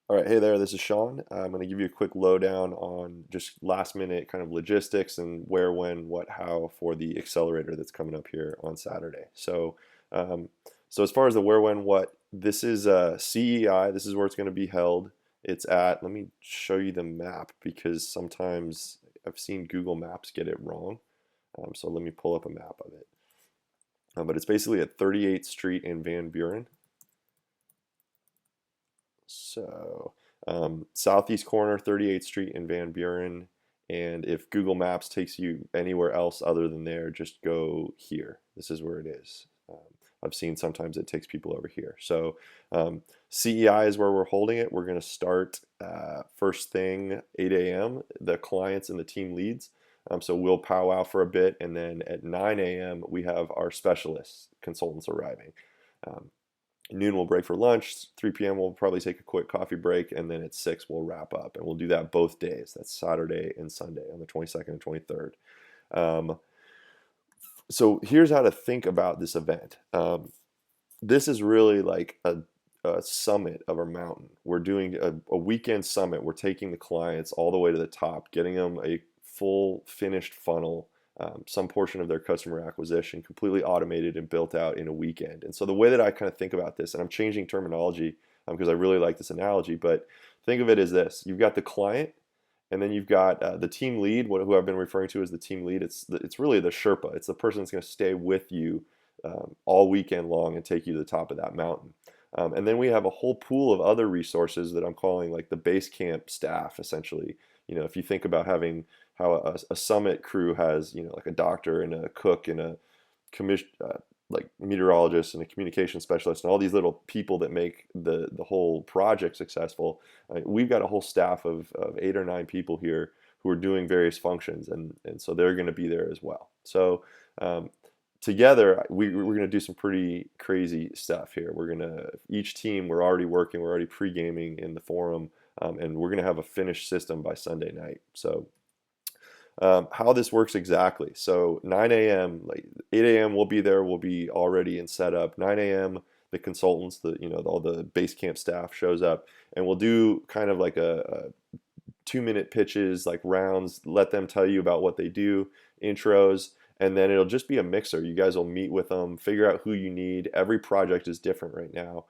All right, hey there, this is Sean. I'm going to give you a quick lowdown on just last minute kind of logistics and where, when, what, how for the accelerator that's coming up here on Saturday. Um, so as far as the where, when, what, this is CEI. This is where it's going to be held. It's at, let me show you the map because sometimes I've seen Google Maps get it wrong. So let me pull up a map of it. But it's basically at 38th Street in Van Buren. So, southeast corner, 38th Street in Van Buren. And if Google Maps takes you anywhere else other than there, just go here. This is where it is. I've seen sometimes it takes people over here. So, CEI is where we're holding it. We're going to start first thing 8 a.m. The clients and the team leads. So we'll powwow for a bit, and then at 9 a.m. we have our specialists, consultants arriving. Um, Noon we'll break for lunch. 3 p.m. we'll probably take a quick coffee break, and then at 6 we'll wrap up. And we'll do that both days. That's Saturday and Sunday on the 22nd and 23rd. Um, so here's how to think about this event. This is really like a summit of our mountain. We're doing a weekend summit. We're taking the clients all the way to the top, getting them a full finished funnel, some portion of their customer acquisition completely automated and built out in a weekend. And so the way that I kind of think about this, and I'm changing terminology because I really like this analogy, but think of it as this. You've got the client, and then you've got the team lead, who I've been referring to as the team lead. It's really the Sherpa. It's the person that's going to stay with you all weekend long and take you to the top of that mountain. And then we have a whole pool of other resources that I'm calling like the base camp staff, essentially. If you think about having how a summit crew has, like a doctor and a cook and a commission, like meteorologist and a communication specialist and all these little people that make the whole project successful. We've got a whole staff of 8 or 9 people here who are doing various functions, and so they're going to be there as well. So together we're going to do some pretty crazy stuff here. Each team, we're already working, we're already pre-gaming in the forum, and we're going to have a finished system by Sunday night. So how this works exactly. So 9 a.m., like 8 a.m. we'll be there, we'll be already in setup. 9 a.m. the consultants, all the base camp staff shows up, and we'll do kind of like a 2-minute pitches, like rounds, let them tell you about what they do, intros, and then it'll just be a mixer. You guys will meet with them, figure out who you need. Every project is different right now.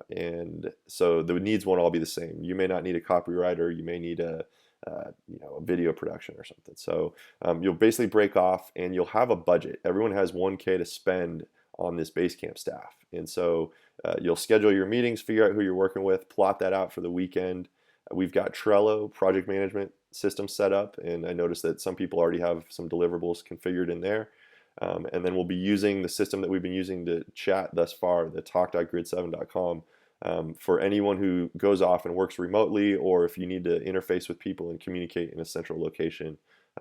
And so the needs won't all be the same. You may not need a copywriter. You may need a video production or something. So you'll basically break off and you'll have a budget. Everyone has 1K to spend on this Basecamp staff. And so you'll schedule your meetings, figure out who you're working with, plot that out for the weekend. We've got Trello project management system set up, and I noticed that some people already have some deliverables configured in there. And then we'll be using the system that we've been using to chat thus far, the talk.grid7.com, for anyone who goes off and works remotely, or if you need to interface with people and communicate in a central location,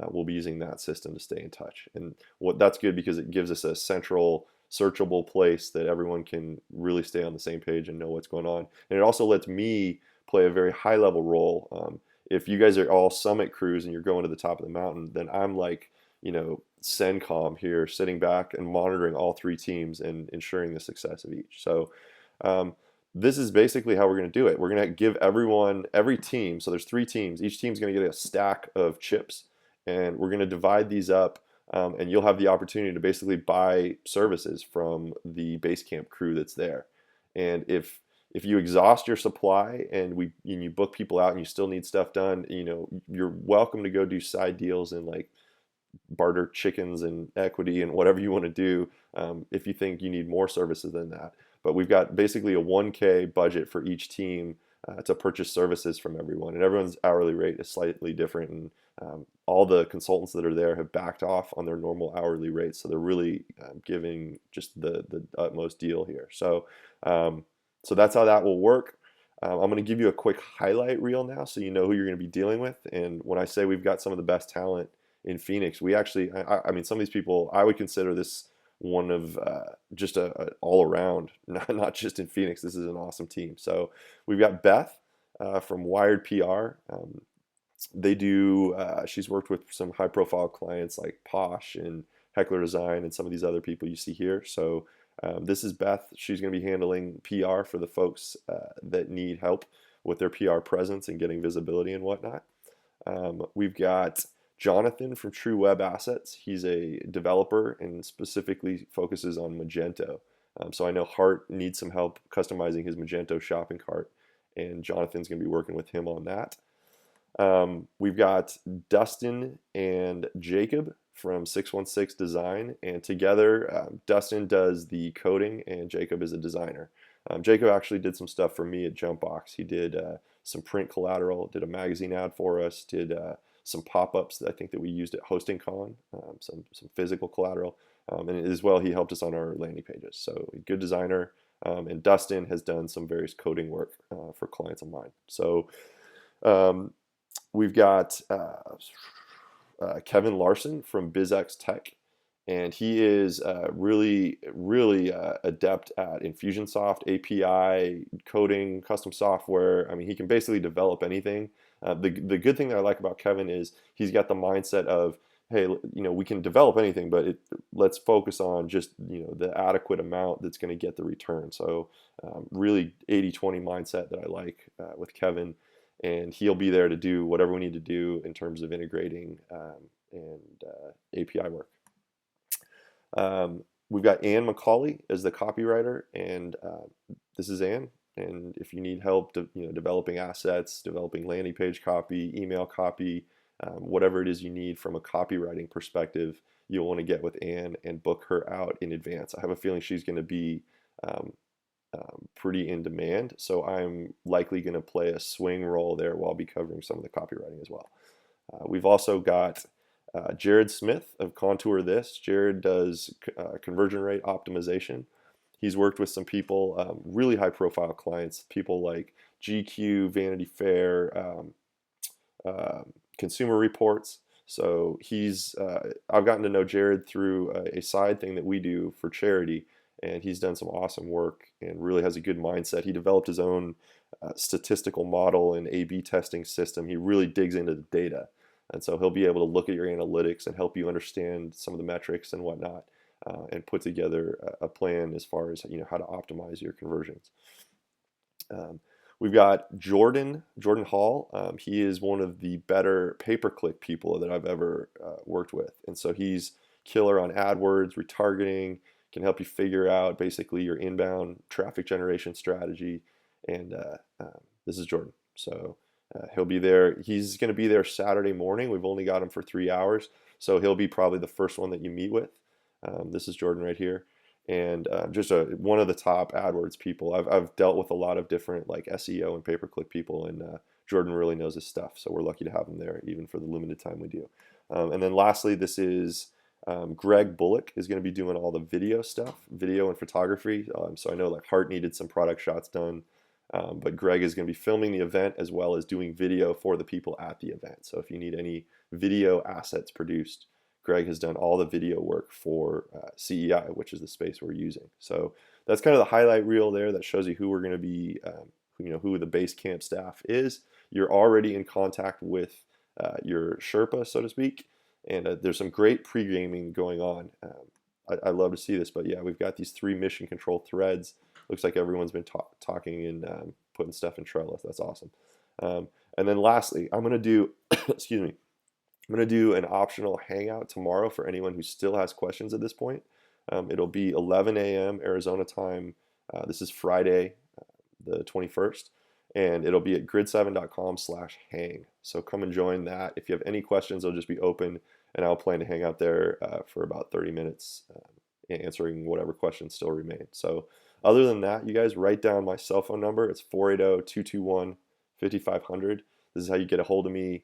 we'll be using that system to stay in touch. And that's good because it gives us a central searchable place that everyone can really stay on the same page and know what's going on. And it also lets me play a very high level role. If you guys are all summit crews and you're going to the top of the mountain, then I'm like, CENTCOM here, sitting back and monitoring all 3 teams and ensuring the success of each. So this is basically how we're going to do it. We're going to give every team, so there's 3 teams, each team's going to get a stack of chips, and we're going to divide these up, and you'll have the opportunity to basically buy services from the Basecamp crew that's there. And if you exhaust your supply and you book people out and you still need stuff done, you're welcome to go do side deals and like barter chickens and equity and whatever you want to do, if you think you need more services than that. But we've got basically a 1K budget for each team to purchase services from everyone, and everyone's hourly rate is slightly different. And all the consultants that are there have backed off on their normal hourly rates, so they're really giving just the utmost deal here. So that's how that will work. I'm going to give you a quick highlight reel now so you know who you're going to be dealing with. And when I say we've got some of the best talent in Phoenix, we actually, I mean, some of these people, I would consider this one of just a all around, not just in Phoenix. This is an awesome team. So we've got Beth from Wired PR. She's worked with some high profile clients like Posh and Heckler Design and some of these other people you see here. So this is Beth. She's going to be handling PR for the folks that need help with their PR presence and getting visibility and whatnot. We've got Jonathan from True Web Assets. He's a developer and specifically focuses on Magento. So I know Hart needs some help customizing his Magento shopping cart, and Jonathan's going to be working with him on that. We've got Dustin and Jacob from 616 Design, and together Dustin does the coding and Jacob is a designer. Jacob actually did some stuff for me at Jumpbox. He did some print collateral, did a magazine ad for us, did some pop-ups that I think that we used at HostingCon, some physical collateral, and as well he helped us on our landing pages. So a good designer, and Dustin has done some various coding work for clients of mine. So we've got Kevin Larson from BizX Tech, and he is really adept at Infusionsoft, API, coding, custom software. I mean, he can basically develop anything. The good thing that I like about Kevin is he's got the mindset of, hey, we can develop anything, but let's focus on just, the adequate amount that's going to get the return. So really 80-20 mindset that I like with Kevin, and he'll be there to do whatever we need to do in terms of integrating and API work. We've got Ann McCauley as the copywriter, and this is Ann. And if you need help, developing assets, developing landing page copy, email copy, whatever it is you need from a copywriting perspective, you'll want to get with Ann and book her out in advance. I have a feeling she's going to be pretty in demand, so I'm likely going to play a swing role there while I'll be covering some of the copywriting as well. We've also got Jared Smith of Contour This. Jared does conversion rate optimization. He's worked with some people, really high profile clients, people like GQ, Vanity Fair, Consumer Reports. So I've gotten to know Jared through a side thing that we do for charity, and he's done some awesome work and really has a good mindset. He developed his own statistical model and A/B testing system. He really digs into the data. And so he'll be able to look at your analytics and help you understand some of the metrics and whatnot, and put together a plan as far as how to optimize your conversions. We've got Jordan Hall. He is one of the better pay-per-click people that I've ever worked with, and so he's killer on AdWords, retargeting, can help you figure out basically your inbound traffic generation strategy. And this is Jordan. So he'll be there. He's going to be there Saturday morning. We've only got him for 3 hours, so he'll be probably the first one that you meet with. This is Jordan right here, and just one of the top AdWords people. I've dealt with a lot of different like SEO and pay-per-click people, and Jordan really knows his stuff. So we're lucky to have him there, even for the limited time we do. And then lastly, this is Greg Bullock is going to be doing all the video stuff, video and photography. So I know like Hart needed some product shots done. But Greg is going to be filming the event as well as doing video for the people at the event. So if you need any video assets produced, Greg has done all the video work for CEI, which is the space we're using. So that's kind of the highlight reel there that shows you who we're going to be, who the base camp staff is. You're already in contact with your Sherpa, so to speak, and there's some great pre-gaming going on. I love to see this, but yeah, we've got these 3 mission control threads. Looks like everyone's been talking and putting stuff in Trello. That's awesome. And then lastly, I'm going to do, excuse me, I'm going to do an optional hangout tomorrow for anyone who still has questions at this point. It'll be 11 a.m. Arizona time. This is Friday, the 21st, and it'll be at grid7.com/hang. So come and join that. If you have any questions, it'll just be open, and I'll plan to hang out there for about 30 minutes, answering whatever questions still remain. So other than that, you guys write down my cell phone number. It's 480-221-5500. This is how you get a hold of me.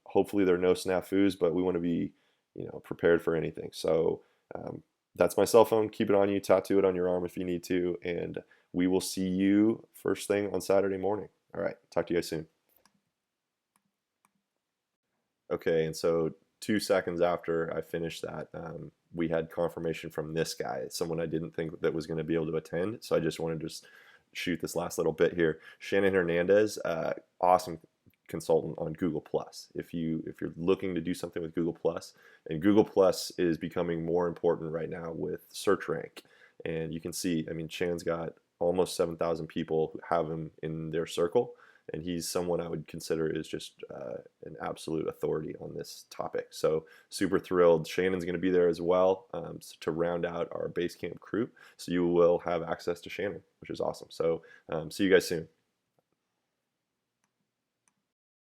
Hopefully there are no snafus, but we want to be, prepared for anything. So that's my cell phone. Keep it on you. Tattoo it on your arm if you need to. And we will see you first thing on Saturday morning. All right. Talk to you guys soon. Okay. And so 2 seconds after I finished that, we had confirmation from this guy, someone I didn't think that was going to be able to attend. So I just wanted to just shoot this last little bit here. Shannon Hernandez, awesome consultant on Google Plus. If you're looking to do something with Google Plus, and Google Plus is becoming more important right now with search rank. And you can see, I mean, Shan's got almost 7,000 people who have him in their circle. and he's someone I would consider is just an absolute authority on this topic. So super thrilled. Shannon's going to be there as well, to round out our Basecamp crew. So you will have access to Shannon, which is awesome. So see you guys soon.